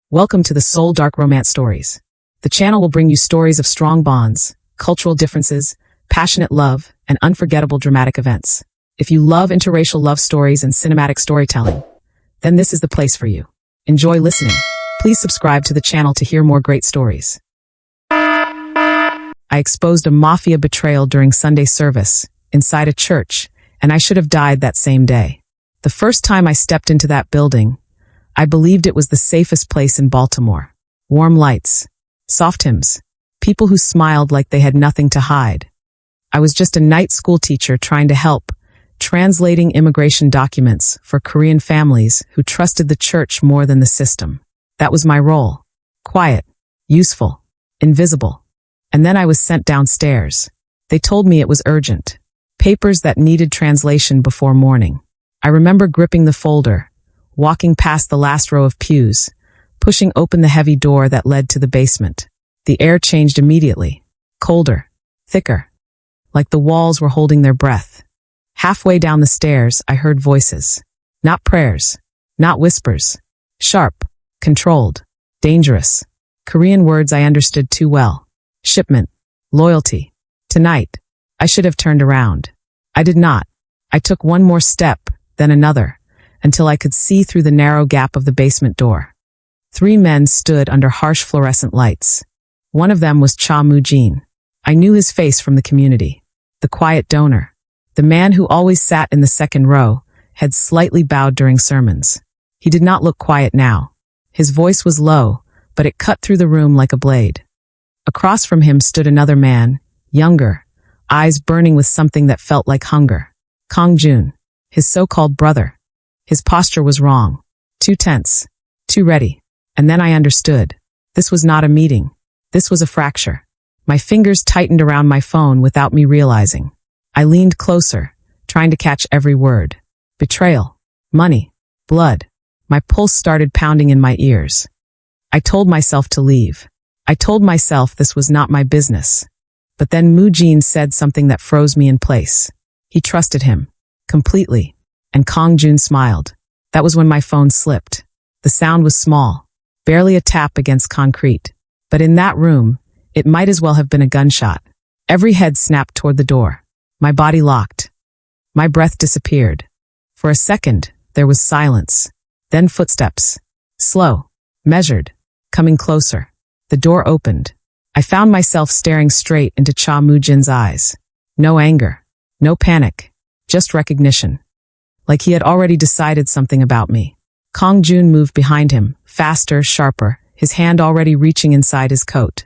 Welcome to the Soul Dark Romance Stories. The channel will bring you stories of strong bonds, cultural differences, passionate love, and unforgettable dramatic events. If you love interracial love stories and cinematic storytelling, then this is the place for you. Enjoy listening. Please subscribe to the channel to hear more great stories. I exposed a Mafia betrayal during Sunday service inside a church, and I should have died that same day. The first time I stepped into that building, I believed it was the safest place in Baltimore. Warm lights, soft hymns, people who smiled like they had nothing to hide. I was just a night school teacher trying to help, translating immigration documents for Korean families who trusted the church more than the system. That was my role. Quiet, useful, invisible. And then I was sent downstairs. They told me it was urgent. Papers that needed translation before morning. I remember gripping the folder, walking past the last row of pews, pushing open the heavy door that led to the basement. The air changed immediately. Colder, thicker, like the walls were holding their breath. Halfway down the stairs, I heard voices. Not prayers, not whispers. Sharp, controlled, dangerous. Korean words I understood too well. Shipment, loyalty. Tonight, I should have turned around. I did not. I took one more step, then another, until I could see through the narrow gap of the basement door. 3 men stood under harsh fluorescent lights. One of them was Cha Moo-jin. I knew his face from the community. The quiet donor. The man who always sat in the second row, head slightly bowed during sermons. He did not look quiet now. His voice was low, but it cut through the room like a blade. Across from him stood another man, younger, eyes burning with something that felt like hunger. Kong Jun, his so-called brother. His posture was wrong. Too tense. Too ready. And then I understood. This was not a meeting. This was a fracture. My fingers tightened around my phone without me realizing. I leaned closer, trying to catch every word. Betrayal. Money. Blood. My pulse started pounding in my ears. I told myself to leave. I told myself this was not my business. But then Moo-jin said something that froze me in place. He trusted him. Completely. And Kong Jun smiled. That was when my phone slipped. The sound was small, barely a tap against concrete. But in that room, it might as well have been a gunshot. Every head snapped toward the door. My body locked. My breath disappeared. For a second, there was silence. Then footsteps. Slow, measured, coming closer. The door opened. I found myself staring straight into Cha Moo-jin's eyes. No anger, no panic, just recognition. Like he had already decided something about me. Kong Jun moved behind him, faster, sharper, his hand already reaching inside his coat.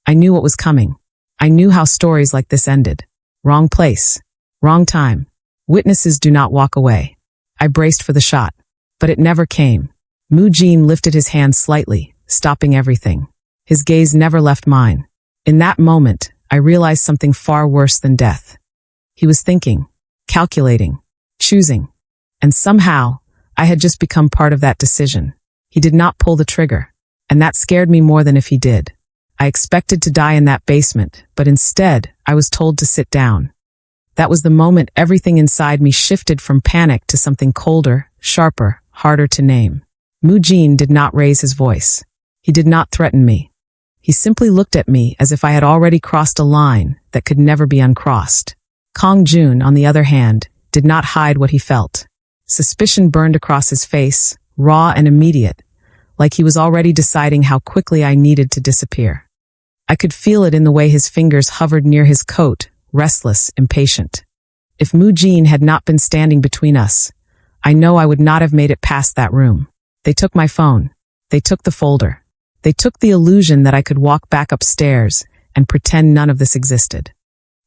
I knew what was coming. I knew how stories like this ended. Wrong place. Wrong time. Witnesses do not walk away. I braced for the shot. But it never came. Moo-jin lifted his hand slightly, stopping everything. His gaze never left mine. In that moment, I realized something far worse than death. He was thinking, calculating, choosing. And somehow, I had just become part of that decision. He did not pull the trigger, and that scared me more than if he did. I expected to die in that basement, but instead, I was told to sit down. That was the moment everything inside me shifted from panic to something colder, sharper, harder to name. Moo-jin did not raise his voice. He did not threaten me. He simply looked at me as if I had already crossed a line that could never be uncrossed. Kong Jun, on the other hand, did not hide what he felt. Suspicion burned across his face, raw and immediate, like he was already deciding how quickly I needed to disappear. I could feel it in the way his fingers hovered near his coat, restless, impatient. If Moo-jin had not been standing between us, I know I would not have made it past that room. They took my phone. They took the folder. They took the illusion that I could walk back upstairs and pretend none of this existed.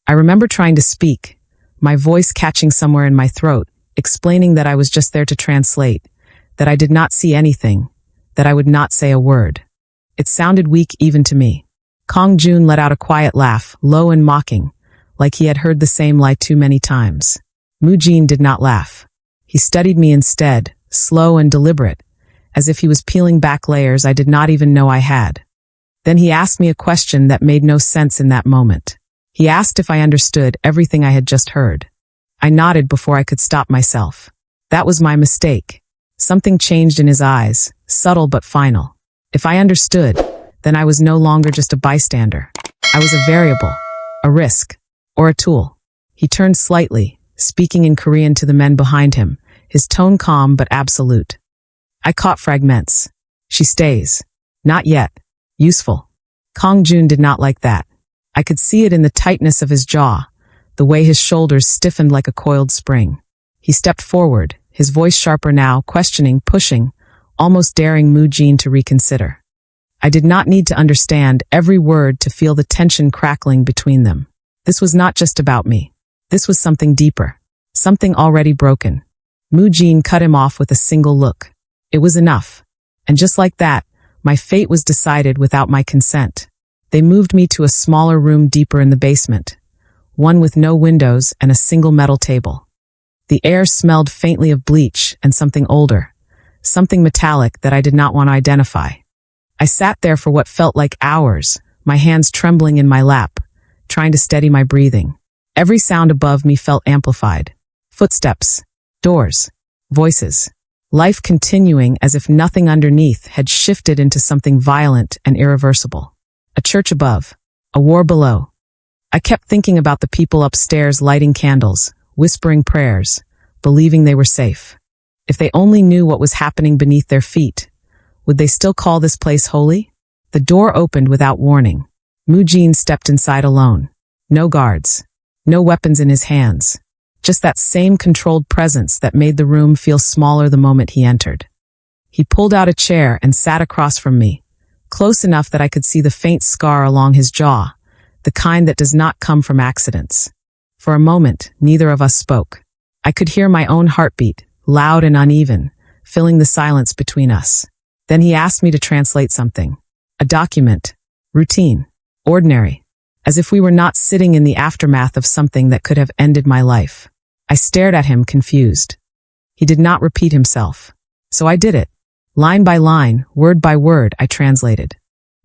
I remember trying to speak, my voice catching somewhere in my throat, explaining that I was just there to translate, that I did not see anything, that I would not say a word. It sounded weak even to me. Kong Jun let out a quiet laugh, low and mocking, like he had heard the same lie too many times. Moo-jin did not laugh. He studied me instead, slow and deliberate, as if he was peeling back layers I did not even know I had. Then he asked me a question that made no sense in that moment. He asked if I understood everything I had just heard. I nodded before I could stop myself. That was my mistake. Something changed in his eyes, subtle but final. If I understood, then I was no longer just a bystander. I was a variable, a risk, or a tool. He turned slightly, speaking in Korean to the men behind him, his tone calm but absolute. I caught fragments. She stays. Not yet. Useful. Kong Jun did not like that. I could see it in the tightness of his jaw, the way his shoulders stiffened like a coiled spring. He stepped forward, his voice sharper now, questioning, pushing, almost daring Mu Jin to reconsider. I did not need to understand every word to feel the tension crackling between them. This was not just about me. This was something deeper, something already broken. Mu Jin cut him off with a single look. It was enough. And just like that, my fate was decided without my consent. They moved me to a smaller room deeper in the basement, one with no windows and a single metal table. The air smelled faintly of bleach and something older, something metallic that I did not want to identify. I sat there for what felt like hours, my hands trembling in my lap, trying to steady my breathing. Every sound above me felt amplified. Footsteps, doors, voices. Life continuing as if nothing underneath had shifted into something violent and irreversible. A church above, a war below. I kept thinking about the people upstairs lighting candles, whispering prayers, believing they were safe. If they only knew what was happening beneath their feet, would they still call this place holy? The door opened without warning. Mu Jin stepped inside alone. No guards, no weapons in his hands. Just that same controlled presence that made the room feel smaller the moment he entered. He pulled out a chair and sat across from me, close enough that I could see the faint scar along his jaw, the kind that does not come from accidents. For a moment, neither of us spoke. I could hear my own heartbeat, loud and uneven, filling the silence between us. Then he asked me to translate something. A document. Routine. Ordinary. As if we were not sitting in the aftermath of something that could have ended my life. I stared at him, confused. He did not repeat himself. So I did it. Line by line, word by word, I translated.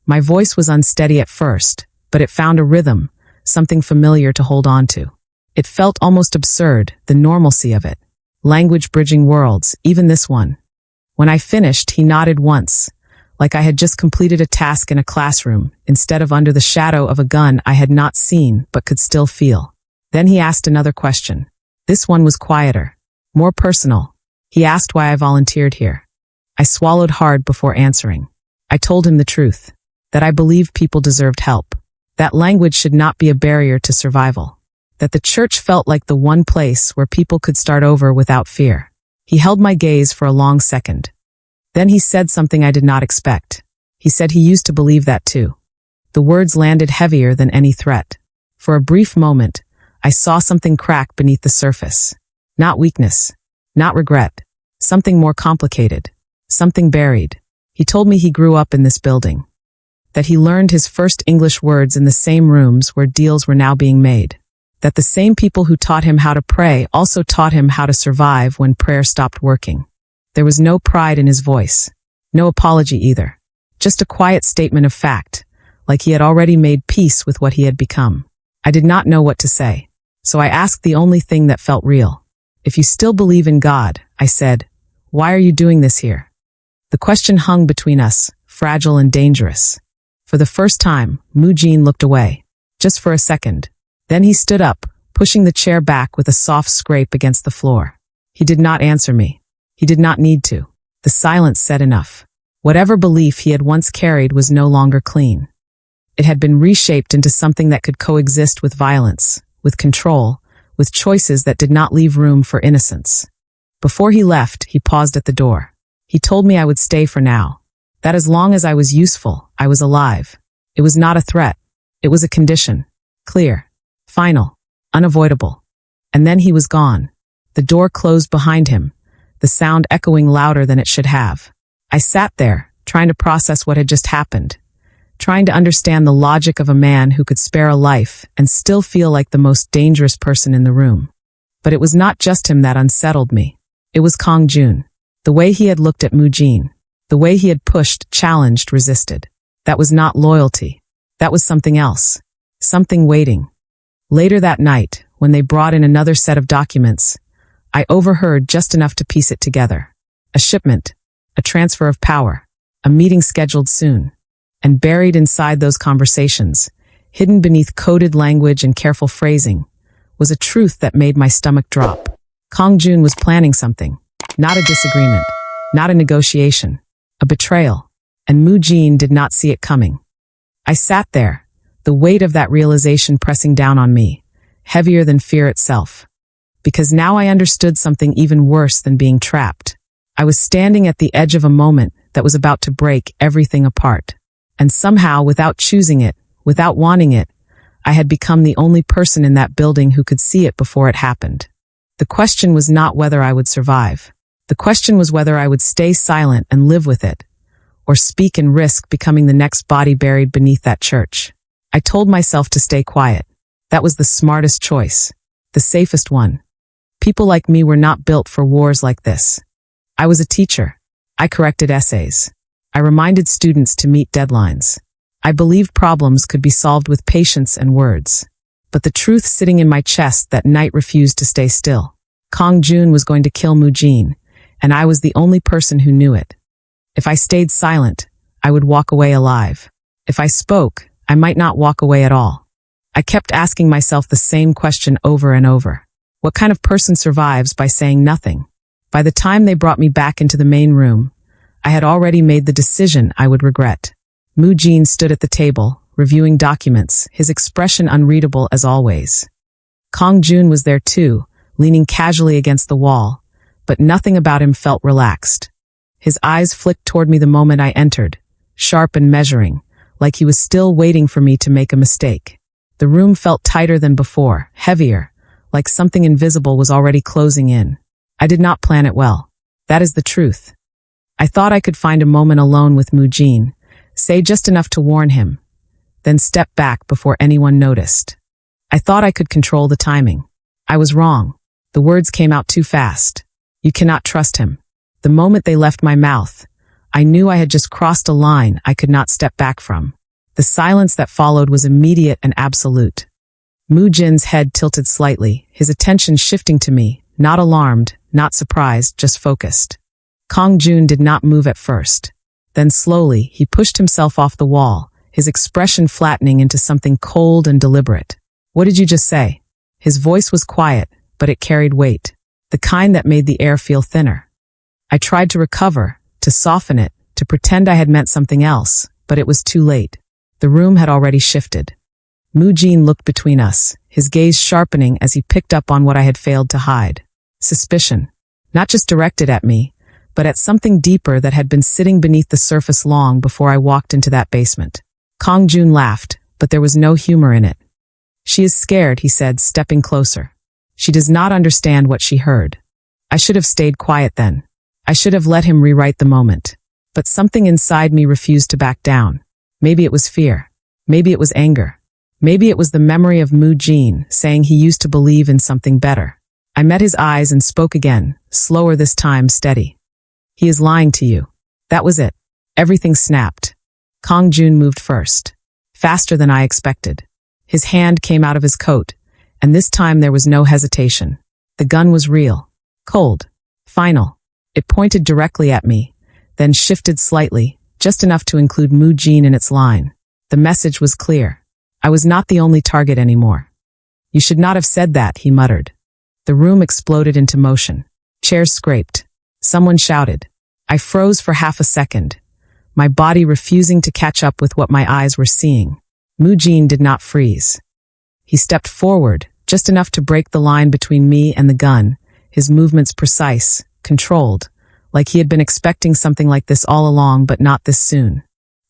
My voice was unsteady at first, but it found a rhythm, something familiar to hold on to. It felt almost absurd, the normalcy of it. Language bridging worlds, even this one. When I finished, he nodded once, like I had just completed a task in a classroom, instead of under the shadow of a gun I had not seen but could still feel. Then he asked another question. This one was quieter, more personal. He asked why I volunteered here. I swallowed hard before answering. I told him the truth, that I believed people deserved help, that language should not be a barrier to survival, that the church felt like the one place where people could start over without fear. He held my gaze for a long second. Then he said something I did not expect. He said he used to believe that too. The words landed heavier than any threat. For a brief moment, I saw something crack beneath the surface. Not weakness, not regret, something more complicated, something buried. He told me he grew up in this building, that he learned his first English words in the same rooms where deals were now being made, that the same people who taught him how to pray also taught him how to survive when prayer stopped working. There was no pride in his voice, no apology either, just a quiet statement of fact, like he had already made peace with what he had become. I did not know what to say, so I asked the only thing that felt real. If you still believe in God, I said, why are you doing this here? The question hung between us, fragile and dangerous. For the first time, Mu Jin looked away, just for a second. Then he stood up, pushing the chair back with a soft scrape against the floor. He did not answer me. He did not need to. The silence said enough. Whatever belief he had once carried was no longer clean. It had been reshaped into something that could coexist with violence, with control, with choices that did not leave room for innocence. Before he left, he paused at the door. He told me I would stay for now, that as long as I was useful, I was alive. It was not a threat. It was a condition. Clear. Final. Unavoidable. And then he was gone. The door closed behind him, the sound echoing louder than it should have. I sat there, trying to process what had just happened, trying to understand the logic of a man who could spare a life and still feel like the most dangerous person in the room. But it was not just him that unsettled me. It was Kong Jun. The way he had looked at Mu Jin, the way he had pushed, challenged, resisted. That was not loyalty. That was something else. Something waiting. Later that night, when they brought in another set of documents, I overheard just enough to piece it together. A shipment. A transfer of power. a meeting scheduled soon. And buried inside those conversations, hidden beneath coded language and careful phrasing, was a truth that made my stomach drop. Kong Jun was planning something. Not a disagreement, not a negotiation, a betrayal. And Mu Jin did not see it coming. I sat there, the weight of that realization pressing down on me, heavier than fear itself. Because now I understood something even worse than being trapped. I was standing at the edge of a moment that was about to break everything apart. And somehow, without choosing it, without wanting it, I had become the only person in that building who could see it before it happened. The question was not whether I would survive. The question was whether I would stay silent and live with it, or speak and risk becoming the next body buried beneath that church. I told myself to stay quiet. That was the smartest choice, the safest one. People like me were not built for wars like this. I was a teacher. I corrected essays. I reminded students to meet deadlines. I believed problems could be solved with patience and words. But the truth sitting in my chest that night refused to stay still. Kong Jun was going to kill Mu Jin, and I was the only person who knew it. If I stayed silent, I would walk away alive. If I spoke, I might not walk away at all. I kept asking myself the same question over and over. What kind of person survives by saying nothing? By the time they brought me back into the main room, I had already made the decision I would regret. Mu Jin stood at the table, reviewing documents, his expression unreadable as always. Kong Jun was there too, leaning casually against the wall, but nothing about him felt relaxed. His eyes flicked toward me the moment I entered, sharp and measuring, like he was still waiting for me to make a mistake. The room felt tighter than before, heavier, like something invisible was already closing in. I did not plan it well. That is the truth. I thought I could find a moment alone with Mu Jin, say just enough to warn him, then step back before anyone noticed. I thought I could control the timing. I was wrong. The words came out too fast. You cannot trust him. The moment they left my mouth, I knew I had just crossed a line I could not step back from. The silence that followed was immediate and absolute. Mu Jin's head tilted slightly, his attention shifting to me, not alarmed, not surprised, just focused. Kong Jun did not move at first. Then slowly, he pushed himself off the wall, his expression flattening into something cold and deliberate. What did you just say? His voice was quiet, but it carried weight, the kind that made the air feel thinner. I tried to recover, to soften it, to pretend I had meant something else, but it was too late. The room had already shifted. Mu Jin looked between us, his gaze sharpening as he picked up on what I had failed to hide. Suspicion. Not just directed at me, but at something deeper that had been sitting beneath the surface long before I walked into that basement. Kong Jun laughed, but there was no humor in it. She is scared, he said, stepping closer. She does not understand what she heard. I should have stayed quiet then. I should have let him rewrite the moment. But something inside me refused to back down. Maybe it was fear. Maybe it was anger. Maybe it was the memory of Mu Jin saying he used to believe in something better. I met his eyes and spoke again, slower this time, steady. He is lying to you. That was it. Everything snapped. Kong Jun moved first, faster than I expected. His hand came out of his coat, and this time there was no hesitation. The gun was real, cold, final. It pointed directly at me, then shifted slightly, just enough to include Mu Jin in its line. The message was clear. I was not the only target anymore. You should not have said that, he muttered. The room exploded into motion. Chairs scraped. Someone shouted. I froze for half a second, my body refusing to catch up with what my eyes were seeing. Mu Jin did not freeze. He stepped forward, just enough to break the line between me and the gun, his movements precise, controlled, like he had been expecting something like this all along but not this soon.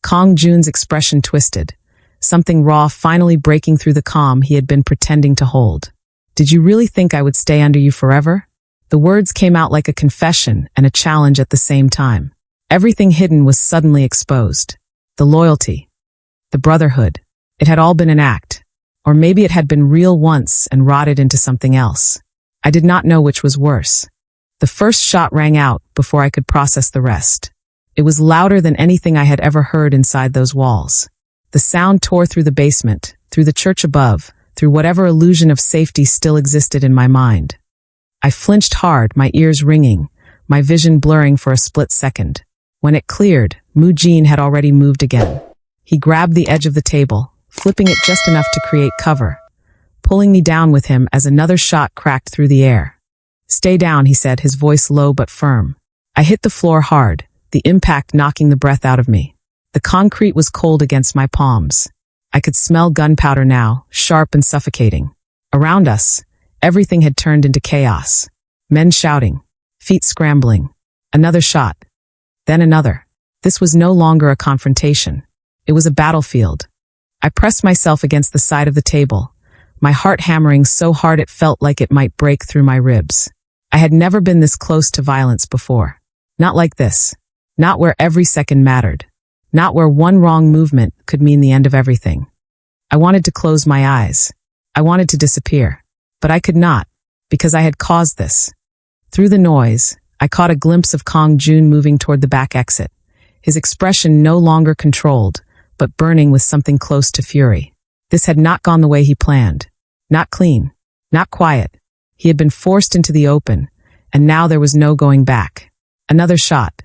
Kong Jun's expression twisted, something raw finally breaking through the calm he had been pretending to hold. Did you really think I would stay under you forever? The words came out like a confession and a challenge at the same time. Everything hidden was suddenly exposed. The loyalty, the brotherhood. It had all been an act. Or maybe it had been real once and rotted into something else. I did not know which was worse. The first shot rang out before I could process the rest. It was louder than anything I had ever heard inside those walls. The sound tore through the basement, through the church above, through whatever illusion of safety still existed in my mind. I flinched hard, my ears ringing, my vision blurring for a split second. When it cleared, Mujin had already moved again. He grabbed the edge of the table, flipping it just enough to create cover, pulling me down with him as another shot cracked through the air. "Stay down," he said, his voice low but firm. I hit the floor hard, the impact knocking the breath out of me. The concrete was cold against my palms. I could smell gunpowder now, sharp and suffocating. Around us, everything had turned into chaos. Men shouting, feet scrambling. Another shot. Then another. This was no longer a confrontation. It was a battlefield. I pressed myself against the side of the table, my heart hammering so hard it felt like it might break through my ribs. I had never been this close to violence before. Not like this. Not where every second mattered. Not where one wrong movement could mean the end of everything. I wanted to close my eyes. I wanted to disappear. But I could not, because I had caused this. Through the noise, I caught a glimpse of Kong Jun moving toward the back exit, his expression no longer controlled, but burning with something close to fury. This had not gone the way he planned. Not clean. Not quiet. He had been forced into the open, and now there was no going back. Another shot.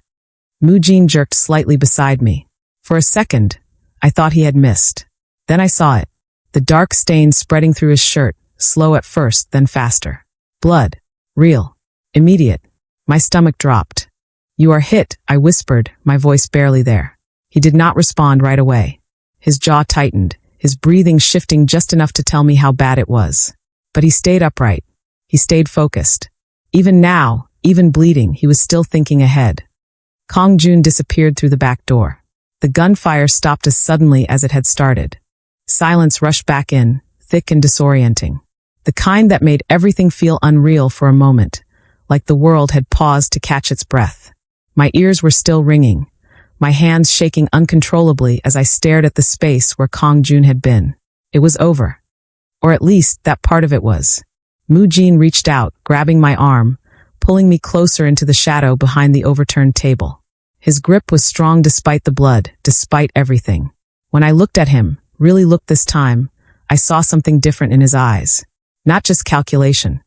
Mujin jerked slightly beside me. For a second, I thought he had missed. Then I saw it. The dark stain spreading through his shirt, slow at first, then faster. Blood. Real. Immediate. My stomach dropped. "You are hit," I whispered, my voice barely there. He did not respond right away. His jaw tightened, his breathing shifting just enough to tell me how bad it was. But he stayed upright. He stayed focused. Even now, even bleeding, he was still thinking ahead. Kong Jun disappeared through the back door. The gunfire stopped as suddenly as it had started. Silence rushed back in, thick and disorienting. The kind that made everything feel unreal for a moment, like the world had paused to catch its breath. My ears were still ringing, my hands shaking uncontrollably as I stared at the space where Kong Jun had been. It was over. Or at least, that part of it was. Mujin reached out, grabbing my arm, pulling me closer into the shadow behind the overturned table. His grip was strong despite the blood, despite everything. When I looked at him, really looked this time, I saw something different in his eyes. Not just calculation.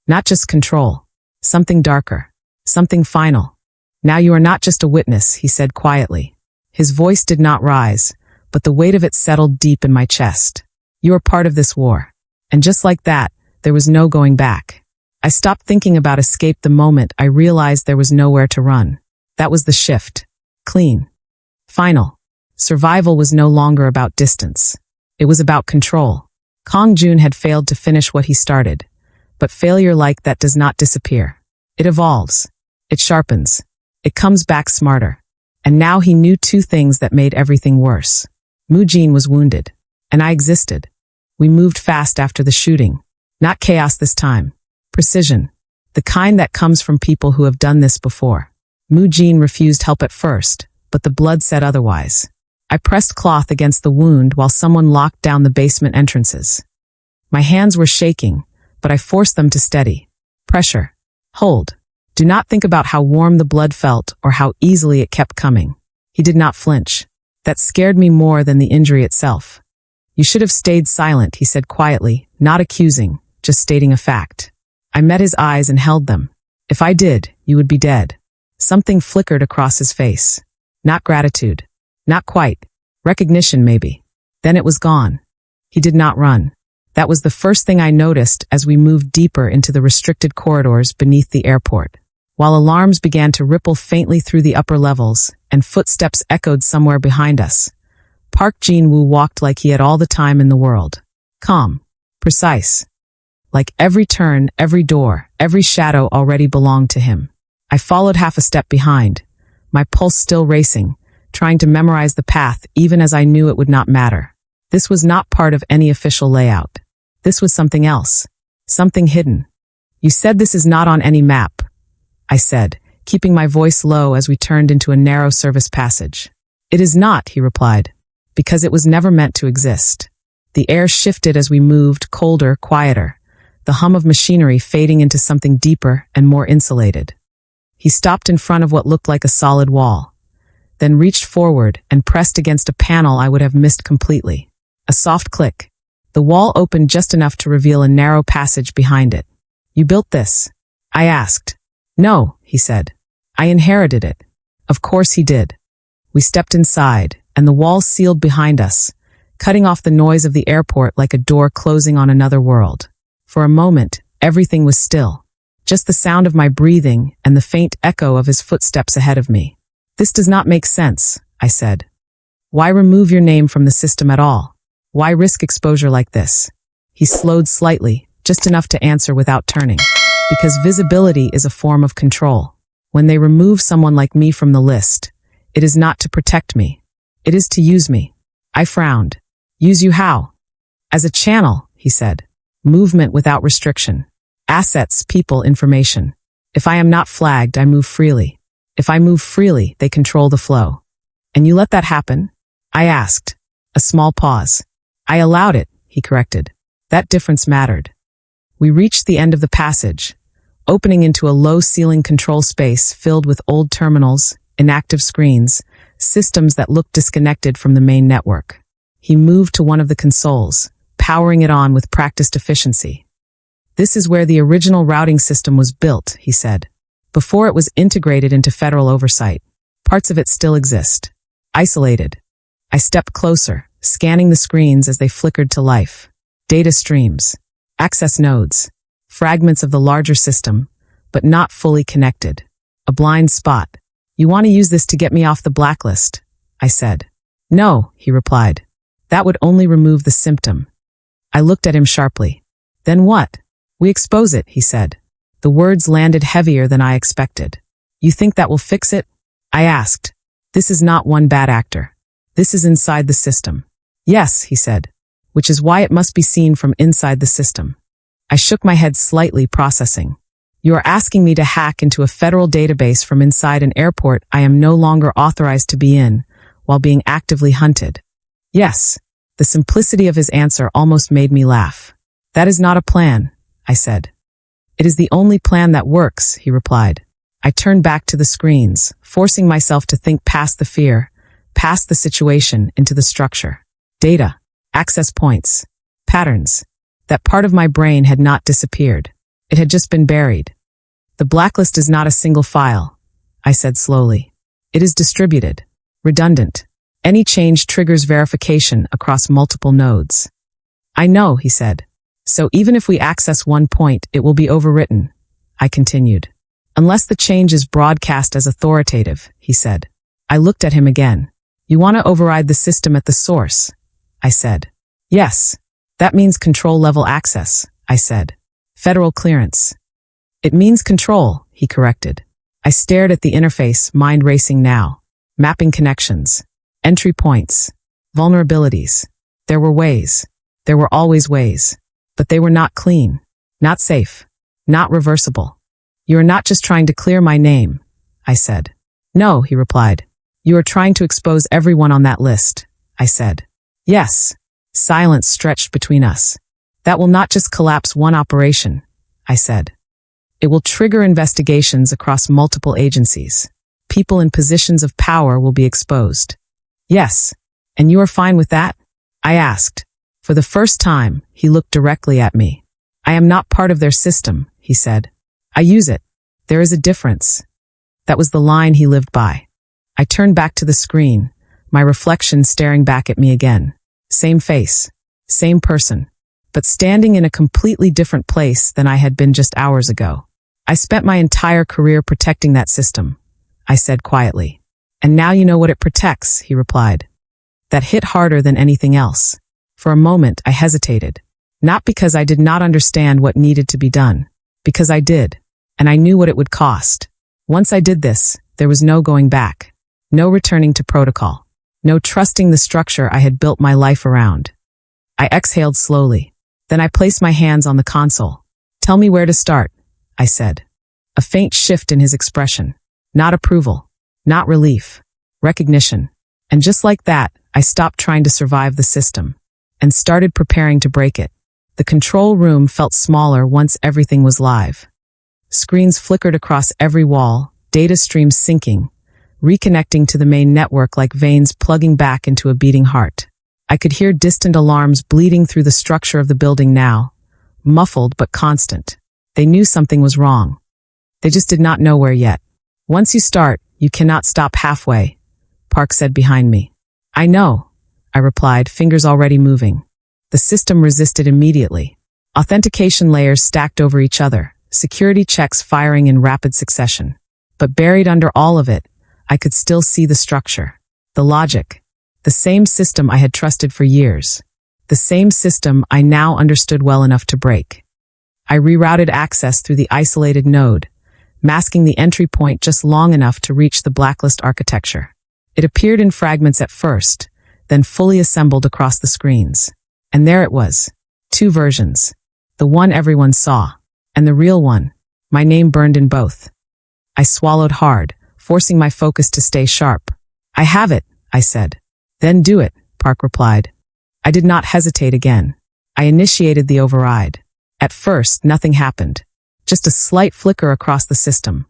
Not just control. Something darker. Something final. "Now you are not just a witness," he said quietly. His voice did not rise, but the weight of it settled deep in my chest. "You are part of this war." And just like that, there was no going back. I stopped thinking about escape the moment I realized there was nowhere to run. That was the shift. Clean. Final. Survival was no longer about distance. It was about control. Kong Jun had failed to finish what he started. But failure like that does not disappear. It evolves. It sharpens. It comes back smarter. And now he knew two things that made everything worse. Mujin was wounded. And I existed. We moved fast after the shooting. Not chaos this time. Precision. The kind that comes from people who have done this before. Mujin refused help at first, but the blood said otherwise. I pressed cloth against the wound while someone locked down the basement entrances. My hands were shaking, but I forced them to steady. Pressure. Hold. Do not think about how warm the blood felt or how easily it kept coming. He did not flinch. That scared me more than the injury itself. "You should have stayed silent," he said quietly, not accusing, just stating a fact. I met his eyes and held them. "If I did, you would be dead." Something flickered across his face. Not gratitude. Not quite. Recognition, maybe. Then it was gone. He did not run. That was the first thing I noticed as we moved deeper into the restricted corridors beneath the airport. While alarms began to ripple faintly through the upper levels and footsteps echoed somewhere behind us, Park Jin-woo walked like he had all the time in the world. Calm. Precise. Like every turn, every door, every shadow already belonged to him. I followed half a step behind, my pulse still racing, trying to memorize the path even as I knew it would not matter. This was not part of any official layout. This was something else. Something hidden. "You said this is not on any map," I said, keeping my voice low as we turned into a narrow service passage. "It is not," he replied, "because it was never meant to exist." The air shifted as we moved, colder, quieter, the hum of machinery fading into something deeper and more insulated. He stopped in front of what looked like a solid wall, then reached forward and pressed against a panel I would have missed completely. A soft click. The wall opened just enough to reveal a narrow passage behind it. "You built this?" I asked. "No," he said. "I inherited it." Of course he did. We stepped inside, and the walls sealed behind us, cutting off the noise of the airport like a door closing on another world. For a moment, everything was still. Just the sound of my breathing and the faint echo of his footsteps ahead of me. "This does not make sense," I said. "Why remove your name from the system at all? Why risk exposure like this?" He slowed slightly, just enough to answer without turning. "Because visibility is a form of control. When they remove someone like me from the list, it is not to protect me. It is to use me." I frowned. "Use you how?" "As a channel," he said. "Movement without restriction. Assets, people, information. If I am not flagged, I move freely. If I move freely, they control the flow." "And you let that happen?" I asked. A small pause. "I allowed it," he corrected. That difference mattered. We reached the end of the passage, opening into a low-ceiling control space filled with old terminals, inactive screens, systems that looked disconnected from the main network. He moved to one of the consoles, powering it on with practiced efficiency. "This is where the original routing system was built," he said, "before it was integrated into federal oversight. Parts of it still exist. Isolated." I stepped closer, scanning the screens as they flickered to life. Data streams, access nodes, fragments of the larger system, but not fully connected. A blind spot. "You want to use this to get me off the blacklist?" I said. "No," he replied. "That would only remove the symptom." I looked at him sharply. "Then what?" "We expose it," he said. The words landed heavier than I expected. "You think that will fix it?" I asked. "This is not one bad actor. This is inside the system." "Yes," he said, "which is why it must be seen from inside the system." I shook my head slightly, processing. "You are asking me to hack into a federal database from inside an airport I am no longer authorized to be in, while being actively hunted?" "Yes." The simplicity of his answer almost made me laugh. "That is not a plan," I said. "It is the only plan that works," he replied. I turned back to the screens, forcing myself to think past the fear, past the situation, into the structure. Data, access points, patterns. That part of my brain had not disappeared. It had just been buried. "The blacklist is not a single file," I said slowly. "It is distributed, redundant. Any change triggers verification across multiple nodes." "I know," he said. "So even if we access one point, it will be overwritten," I continued. "Unless the change is broadcast as authoritative," he said. I looked at him again. "You want to override the system at the source?" I said. "Yes. That means control-level access," I said. "Federal clearance." "It means control," he corrected. I stared at the interface, mind racing now. Mapping connections, entry points, vulnerabilities. There were ways. There were always ways. But they were not clean, not safe, not reversible. "You are not just trying to clear my name," I said. "No," he replied. "You are trying to expose everyone on that list," I said. "Yes." Silence stretched between us. "That will not just collapse one operation," I said. "It will trigger investigations across multiple agencies. People in positions of power will be exposed." "Yes. And you are fine with that?" I asked. For the first time, he looked directly at me. "I am not part of their system," he said. "I use it. There is a difference." That was the line he lived by. I turned back to the screen, my reflection staring back at me again. Same face, same person, but standing in a completely different place than I had been just hours ago. "I spent my entire career protecting that system," I said quietly. "And now you know what it protects," he replied. That hit harder than anything else. For a moment, I hesitated. Not because I did not understand what needed to be done, because I did, and I knew what it would cost. Once I did this, there was no going back. No returning to protocol. No trusting the structure I had built my life around. I exhaled slowly. Then I placed my hands on the console. "Tell me where to start," I said. A faint shift in his expression. Not approval. Not relief. Recognition. And just like that, I stopped trying to survive the system and started preparing to break it. The control room felt smaller once everything was live. Screens flickered across every wall, data streams syncing, reconnecting to the main network like veins plugging back into a beating heart. I could hear distant alarms bleeding through the structure of the building now, muffled but constant. They knew something was wrong. They just did not know where yet. "Once you start, you cannot stop halfway," Park said behind me. I know, I replied, fingers already moving. The system resisted immediately. Authentication layers stacked over each other, security checks firing in rapid succession. But buried under all of it, I could still see the structure, the logic, the same system I had trusted for years, the same system I now understood well enough to break. I rerouted access through the isolated node, masking the entry point just long enough to reach the blacklist architecture. It appeared in fragments at first, then fully assembled across the screens. And there it was. 2 versions. The one everyone saw, and the real one. My name burned in both. I swallowed hard, forcing my focus to stay sharp. I have it, I said. Then do it, Park replied. I did not hesitate again. I initiated the override. At first, nothing happened. Just a slight flicker across the system,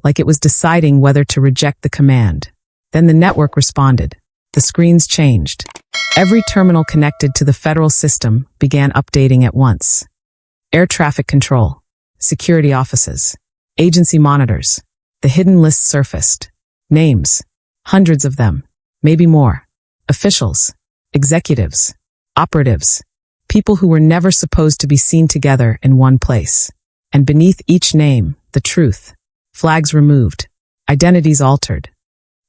like it was deciding whether to reject the command. Then the network responded. The screens changed. Every terminal connected to the federal system began updating at once. Air traffic control, security offices, agency monitors. The hidden lists surfaced. Names, hundreds of them, maybe more. Officials, executives, operatives, people who were never supposed to be seen together in one place. And beneath each name, the truth. Flags removed, identities altered,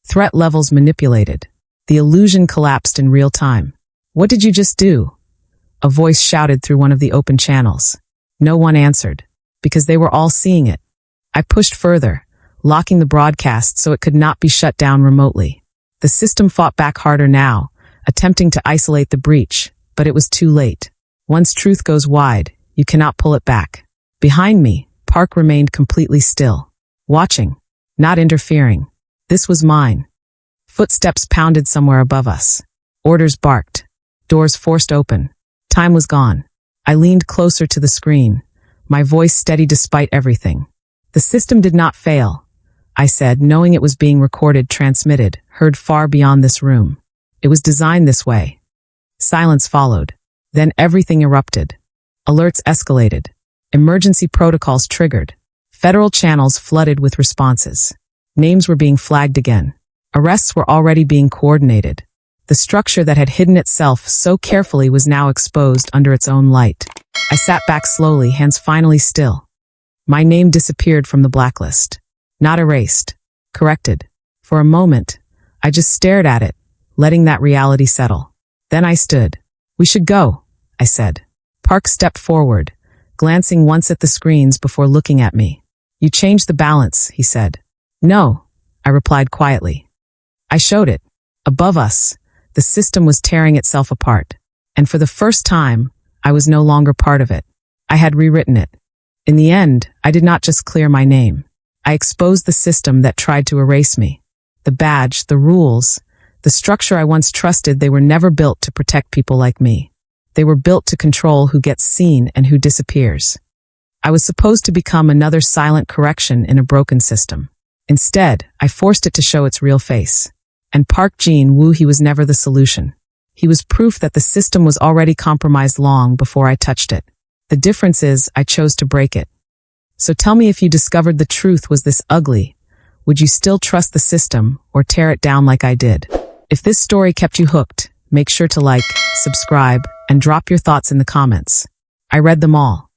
threat levels manipulated. The illusion collapsed in real time. What did you just do? A voice shouted through one of the open channels. No one answered, because they were all seeing it. I pushed further, locking the broadcast so it could not be shut down remotely. The system fought back harder now, attempting to isolate the breach, but it was too late. Once truth goes wide, you cannot pull it back. Behind me, Park remained completely still, watching, not interfering. This was mine. Footsteps pounded somewhere above us. Orders barked. Doors forced open. Time was gone. I leaned closer to the screen, my voice steady despite everything. The system did not fail, I said, knowing it was being recorded, transmitted, heard far beyond this room. It was designed this way. Silence followed. Then everything erupted. Alerts escalated. Emergency protocols triggered. Federal channels flooded with responses. Names were being flagged again. Arrests were already being coordinated. The structure that had hidden itself so carefully was now exposed under its own light. I sat back slowly, hands finally still. My name disappeared from the blacklist. Not erased. Corrected. For a moment, I just stared at it, letting that reality settle. Then I stood. We should go, I said. Park stepped forward, glancing once at the screens before looking at me. You changed the balance, he said. No, I replied quietly. I showed it. Above us, the system was tearing itself apart. And for the first time, I was no longer part of it. I had rewritten it. In the end, I did not just clear my name. I exposed the system that tried to erase me. The badge, the rules, the structure I once trusted, they were never built to protect people like me. They were built to control who gets seen and who disappears. I was supposed to become another silent correction in a broken system. Instead, I forced it to show its real face. And Park Jin-woo, he was never the solution. He was proof that the system was already compromised long before I touched it. The difference is, I chose to break it. So tell me, if you discovered the truth was this ugly, would you still trust the system or tear it down like I did? If this story kept you hooked, make sure to like, subscribe, and drop your thoughts in the comments. I read them all.